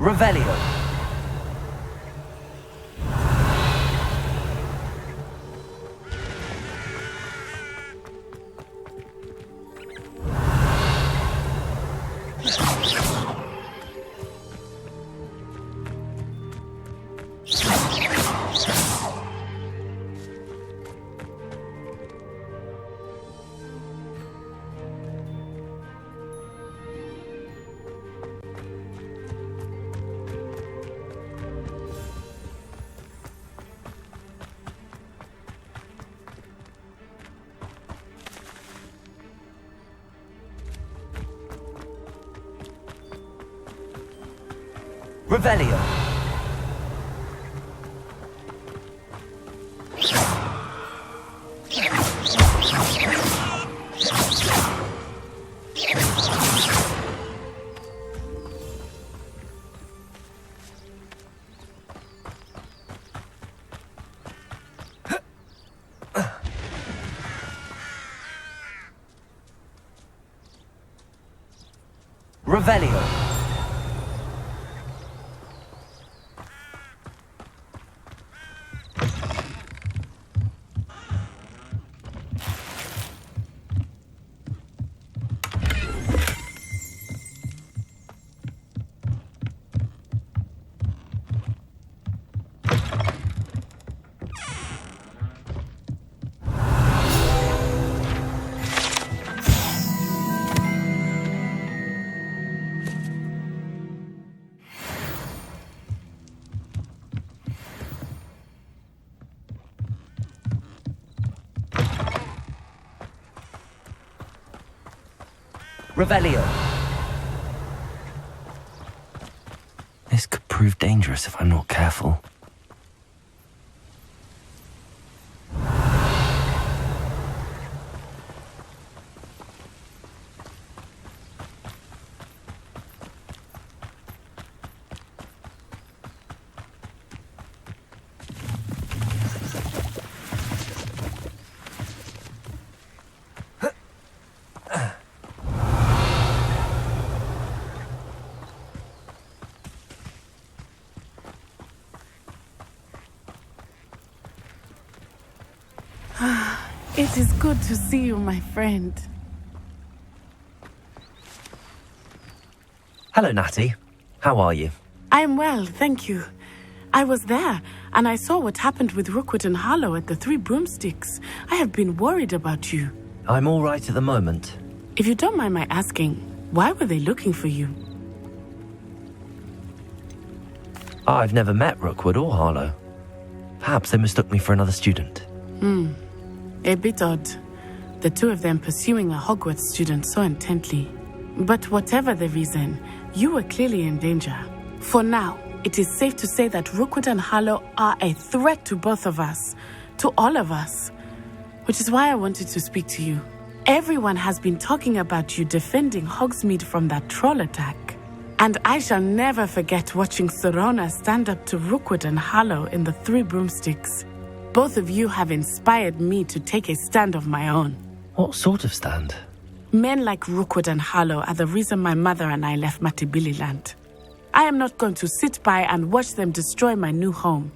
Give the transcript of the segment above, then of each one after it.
Revelio. Revelio. Revelio. Revelio. This could prove dangerous if I'm not careful. It is good to see you, my friend. Hello, Natty. How are you? I am well, thank you. I was there, and I saw what happened with Rookwood and Harlow at the Three Broomsticks. I have been worried about you. I'm all right at the moment. If you don't mind my asking, why were they looking for you? I've never met Rookwood or Harlow. Perhaps they mistook me for another student. A bit odd. The two of them pursuing a Hogwarts student so intently. But whatever the reason, you were clearly in danger. For now, it is safe to say that Rookwood and Harlow are a threat to both of us. To all of us. Which is why I wanted to speak to you. Everyone has been talking about you defending Hogsmeade from that troll attack. And I shall never forget watching Serona stand up to Rookwood and Harlow in the Three Broomsticks. Both of you have inspired me to take a stand of my own. What sort of stand? Men like Rookwood and Harlow are the reason my mother and I left Matibili land. I am not going to sit by and watch them destroy my new home.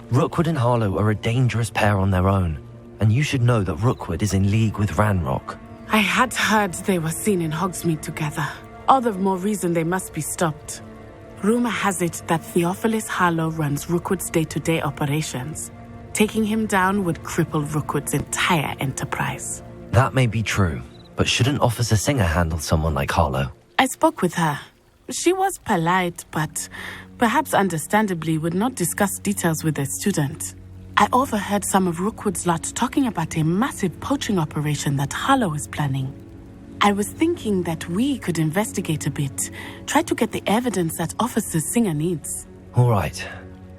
Rookwood and Harlow are a dangerous pair on their own, and you should know that Rookwood is in league with Ranrock. I had heard they were seen in Hogsmeade together. All the more reason they must be stopped. Rumor has it that Theophilus Harlow runs Rookwood's day-to-day operations. Taking him down would cripple Rookwood's entire enterprise. That may be true, but shouldn't Officer Singer handle someone like Harlow? I spoke with her. She was polite, but perhaps understandably would not discuss details with a student. I overheard some of Rookwood's lot talking about a massive poaching operation that Harlow is planning. I was thinking that we could investigate a bit, try to get the evidence that Officer Singer needs. All right,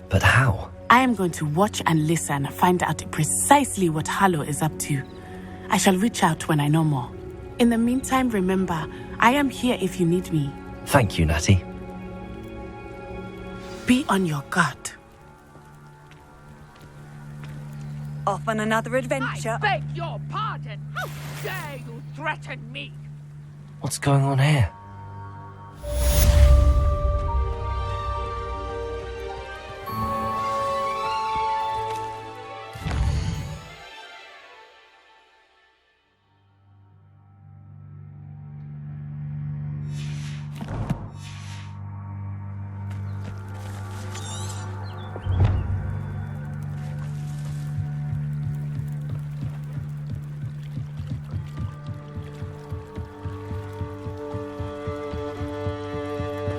but how? I am going to watch and listen, find out precisely what Harlow is up to. I shall reach out when I know more. In the meantime, remember, I am here if you need me. Thank you, Natty. Be on your guard. Off on another adventure. I beg your pardon. dare you threaten me? What's going on here?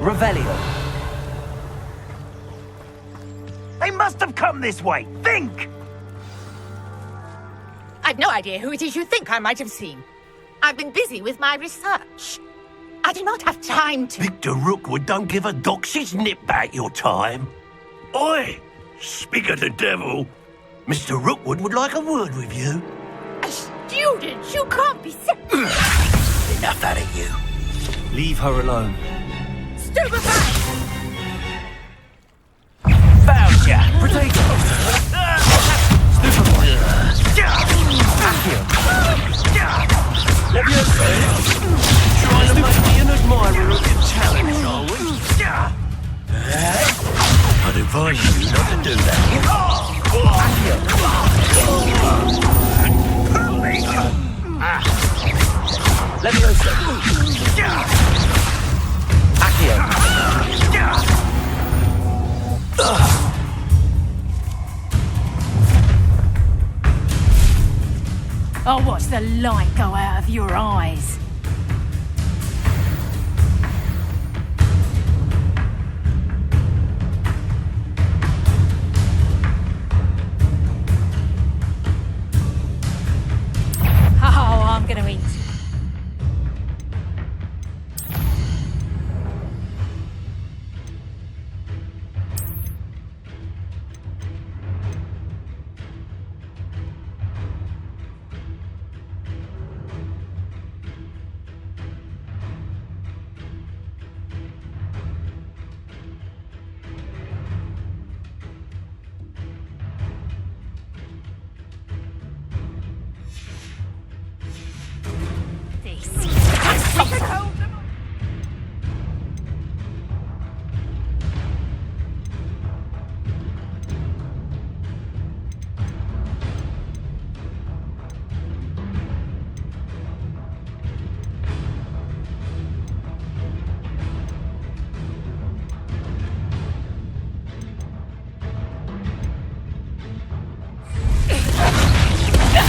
Revelio. They must have come this way. Think! I've no idea who it is you think I might have seen. I've been busy with my research. I do not have time to... Victor Rookwood don't give a doxy's nip back your time. Oi! Speak of the devil. Mr. Rookwood would like a word with you. A student? You can't be sick. Enough out of you. Leave her alone. Stupefy! Found ya! Potato. Trying to make me an admirer of your talent, are we? I'd advise you not to do that. Leviosa. Accio. I'll watch the light go out of your eyes. Oh, I'm gonna eat.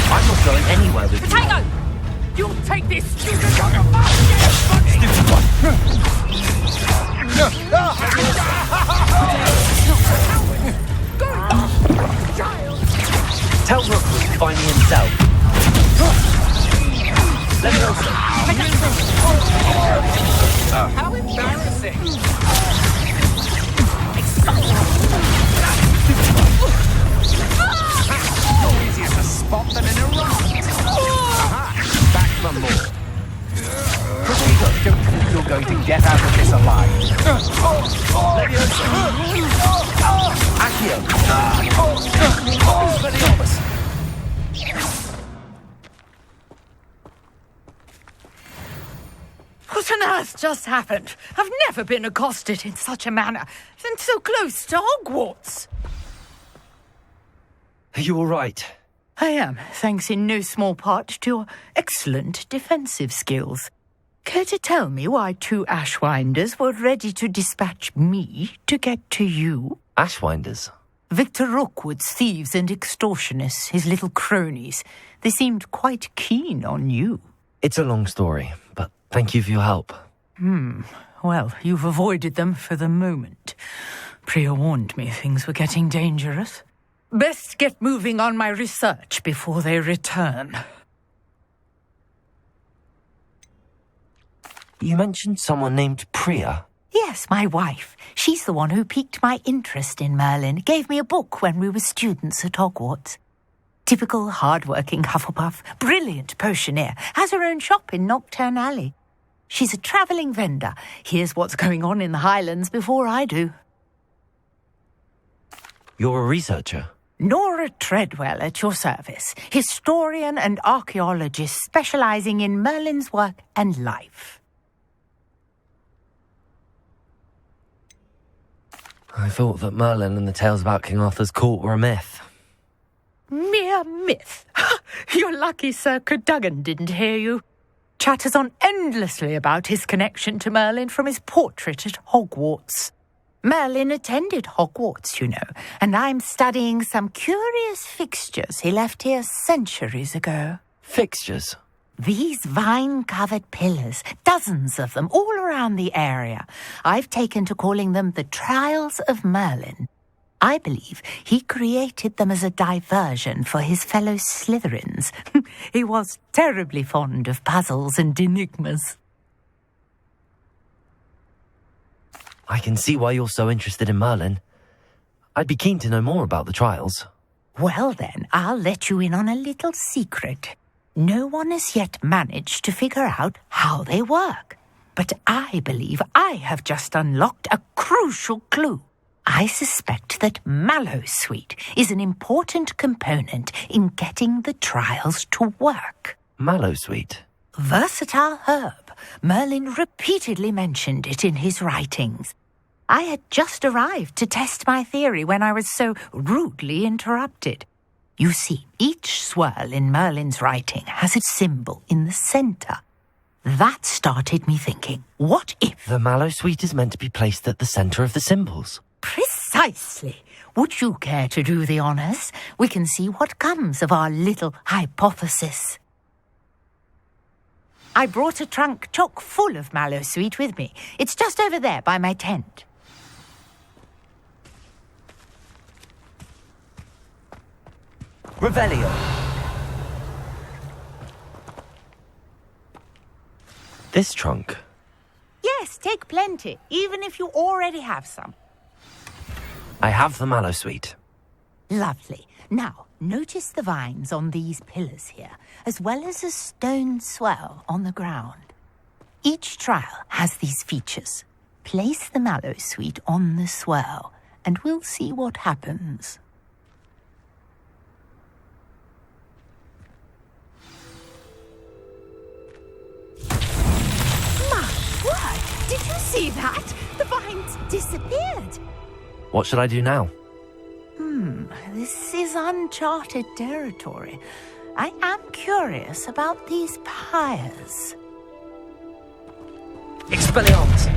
I'm not going anywhere with you. Potato! You'll take this student on your back! Stupid one. Tell Rookwood to find me himself. Leviosa. How embarrassing! You're easier to spot than in a rock. Back for more. Potato. Don't think you're going to get out of this alive. Leviosa. Accio. Expelliarmus. What on earth just happened? I've never been accosted in such a manner, and so close to Hogwarts. Are you all right? I am, thanks in no small part to your excellent defensive skills. Care to tell me why two Ashwinders were ready to dispatch me to get to you? Ashwinders? Victor Rookwood's thieves and extortionists, his little cronies. They seemed quite keen on you. It's a long story, but thank you for your help. Well, you've avoided them for the moment. Priya warned me things were getting dangerous. Best get moving on my research before they return. You mentioned someone named Priya. Yes, my wife. She's the one who piqued my interest in Merlin. Gave me a book when we were students at Hogwarts. Typical hard-working Hufflepuff, brilliant potioneer, has her own shop in Nocturne Alley. She's a travelling vendor. Hears what's going on in the Highlands before I do. You're a researcher? Nora Treadwell at your service, historian and archaeologist specializing in Merlin's work and life. I thought that Merlin and the tales about King Arthur's court were a myth. Mere myth. You're lucky Sir Cadogan didn't hear you. Chatters on endlessly about his connection to Merlin from his portrait at Hogwarts. Merlin attended Hogwarts, you know, and I'm studying some curious fixtures he left here centuries ago. Fixtures? These vine-covered pillars, dozens of them, all around the area. I've taken to calling them the Trials of Merlin. I believe he created them as a diversion for his fellow Slytherins. He was terribly fond of puzzles and enigmas. I can see why you're so interested in Merlin. I'd be keen to know more about the trials. Well then, I'll let you in on a little secret. No one has yet managed to figure out how they work. But I believe I have just unlocked a crucial clue. I suspect that Mallowsweet is an important component in getting the trials to work. Mallowsweet? Versatile herb. Merlin repeatedly mentioned it in his writings. I had just arrived to test my theory when I was so rudely interrupted. You see, each swirl in Merlin's writing has its symbol in the centre. That started me thinking, what if... The Mallowsweet is meant to be placed at the centre of the symbols. Precisely. Would you care to do the honours? We can see what comes of our little hypothesis. I brought a trunk chock full of Mallowsweet with me. It's just over there by my tent. Revelio. This trunk? Yes, take plenty, even if you already have some. I have the Mallowsweet. Lovely. Now, notice the vines on these pillars here, as well as a stone swell on the ground. Each trial has these features. Place the Mallowsweet on the swell, and we'll see what happens. My word! Did you see that? The vines disappeared. What should I do now? This is uncharted territory. I am curious about these pyres. Expelliarmus!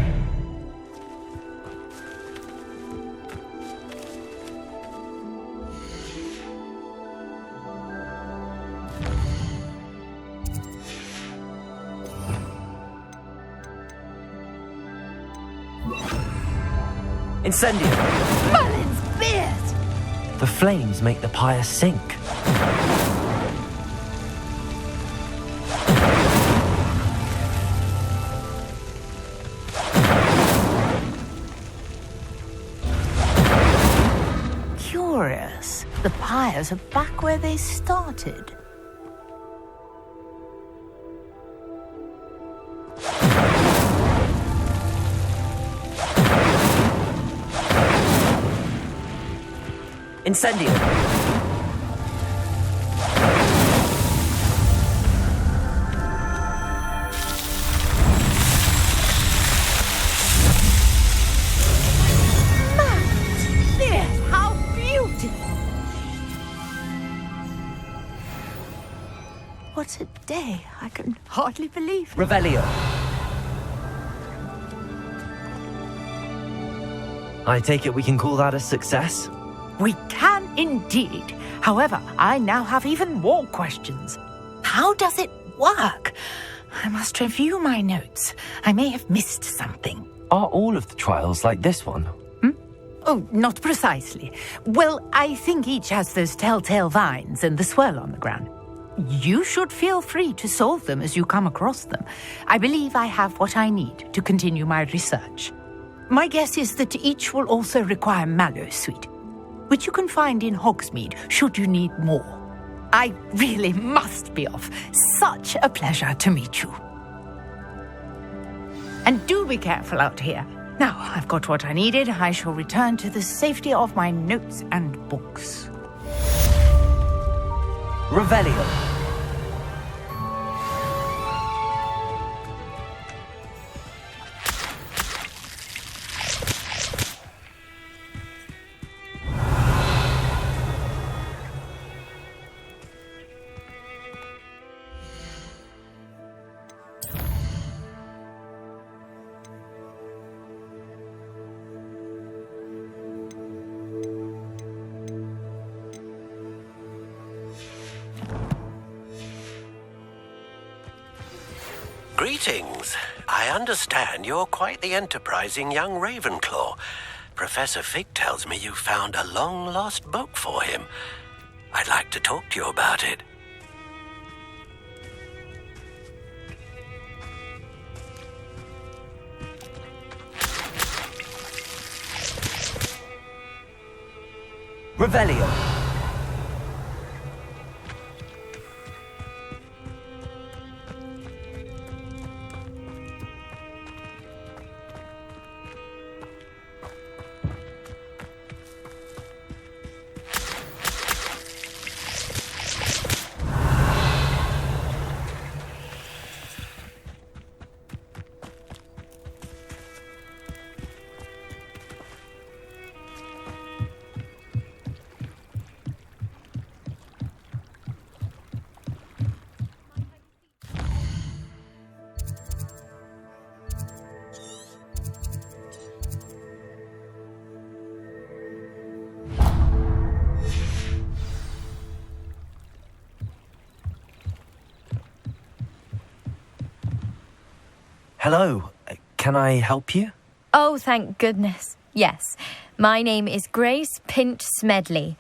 Incendio! Merlin's beard! The flames make the pyre sink. Curious. The pyres are back where they started. Incendio! How beautiful! What a day. I can hardly believe it. Revelio! I take it we can call that a success? We can indeed. However, I now have even more questions. How does it work? I must review my notes. I may have missed something. Are all of the trials like this one? Oh, not precisely. Well, I think each has those telltale vines and the swirl on the ground. You should feel free to solve them as you come across them. I believe I have what I need to continue my research. My guess is that each will also require Mallowsweet, which you can find in Hogsmeade should you need more. I really must be off. Such a pleasure to meet you. And do be careful out here. Now, I've got what I needed. I shall return to the safety of my notes and books. Revelio. Greetings. I understand you're quite the enterprising young Ravenclaw. Professor Fig tells me you found a long-lost book for him. I'd like to talk to you about it. Revelio. Hello, can I help you? Oh, thank goodness. Yes. My name is Grace Pinch Smedley.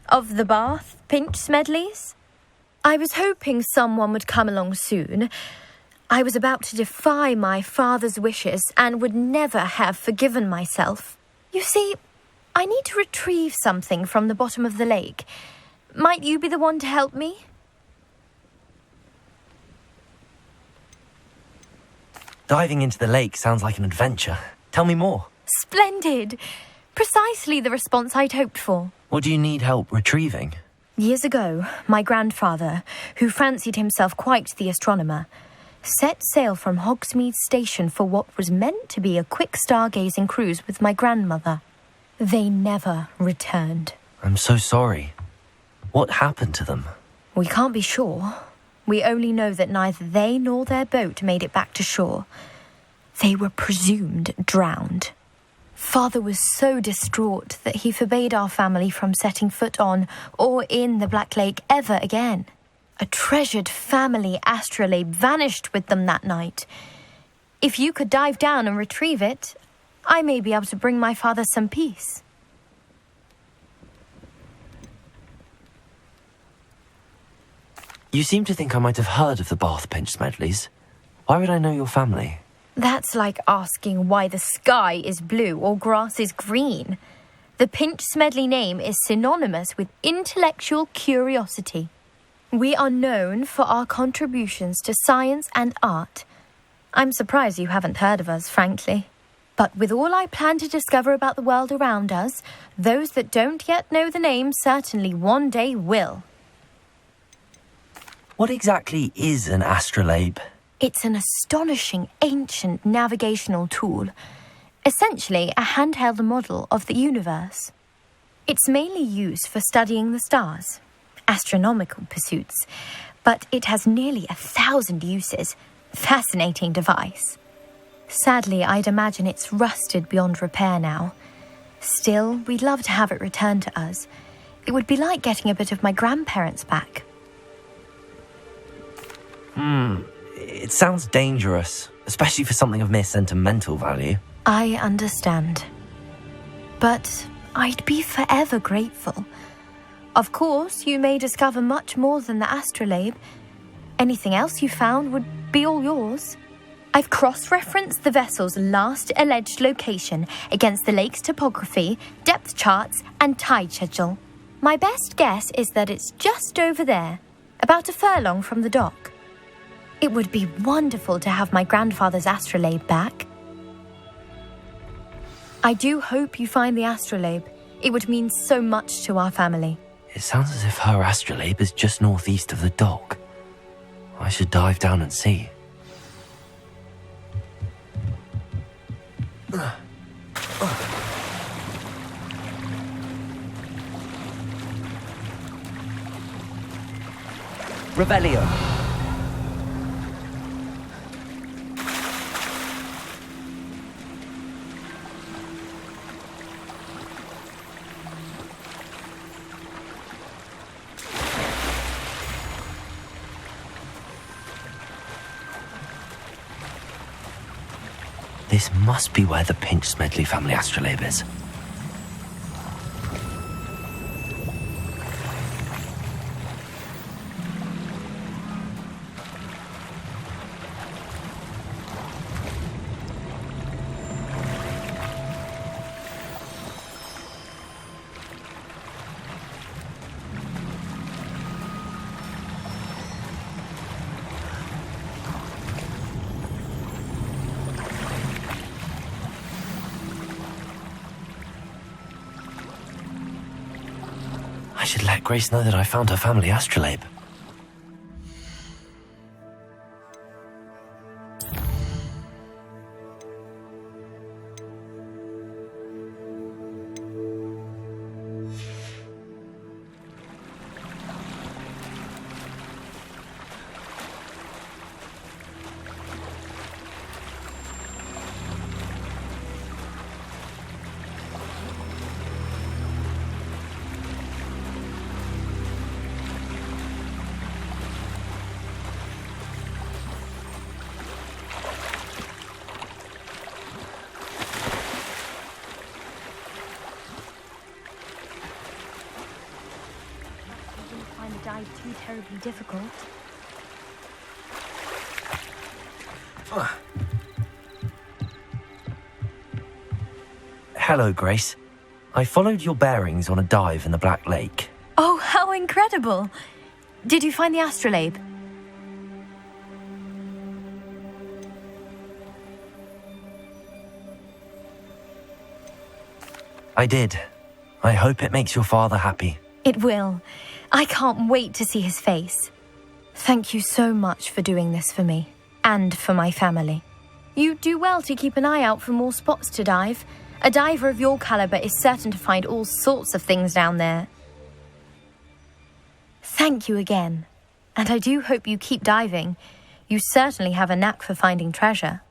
Of the Bath Pinch Smedleys? I was hoping someone would come along soon. I was about to defy my father's wishes and would never have forgiven myself. You see, I need to retrieve something from the bottom of the lake. Might you be the one to help me? Diving into the lake sounds like an adventure. Tell me more. Splendid! Precisely the response I'd hoped for. What do you need help retrieving? Years ago, my grandfather, who fancied himself quite the astronomer, set sail from Hogsmeade Station for what was meant to be a quick stargazing cruise with my grandmother. They never returned. I'm so sorry. What happened to them? We can't be sure. We only know that neither they nor their boat made it back to shore. They were presumed drowned. Father was so distraught that he forbade our family from setting foot on or in the Black Lake ever again. A treasured family astrolabe vanished with them that night. If you could dive down and retrieve it, I may be able to bring my father some peace. You seem to think I might have heard of the Bath Pinch Smedleys. Why would I know your family? That's like asking why the sky is blue or grass is green. The Pinch Smedley name is synonymous with intellectual curiosity. We are known for our contributions to science and art. I'm surprised you haven't heard of us, frankly. But with all I plan to discover about the world around us, those that don't yet know the name certainly one day will. What exactly is an astrolabe? It's an astonishing ancient navigational tool, essentially a handheld model of the universe. It's mainly used for studying the stars, astronomical pursuits, but it has nearly 1,000 uses. Fascinating device. Sadly, I'd imagine it's rusted beyond repair now. Still, we'd love to have it returned to us. It would be like getting a bit of my grandparents back. It sounds dangerous, especially for something of mere sentimental value. I understand. But I'd be forever grateful. Of course, you may discover much more than the astrolabe. Anything else you found would be all yours. I've cross-referenced the vessel's last alleged location against the lake's topography, depth charts, and tide schedule. My best guess is that it's just over there, about a furlong from the dock. It would be wonderful to have my grandfather's astrolabe back. I do hope you find the astrolabe. It would mean so much to our family. It sounds as if her astrolabe is just northeast of the dock. I should dive down and see. Revelio. This must be where the Pinch Smedley family astrolabe is. I should let Grace know that I found her family astrolabe. Too terribly difficult. Hello, Grace. I followed your bearings on a dive in the Black Lake. Oh, how incredible! Did you find the astrolabe? I did. I hope it makes your father happy. It will. I can't wait to see his face. Thank you so much for doing this for me, and for my family. You do well to keep an eye out for more spots to dive. A diver of your caliber is certain to find all sorts of things down there. Thank you again, and I do hope you keep diving. You certainly have a knack for finding treasure.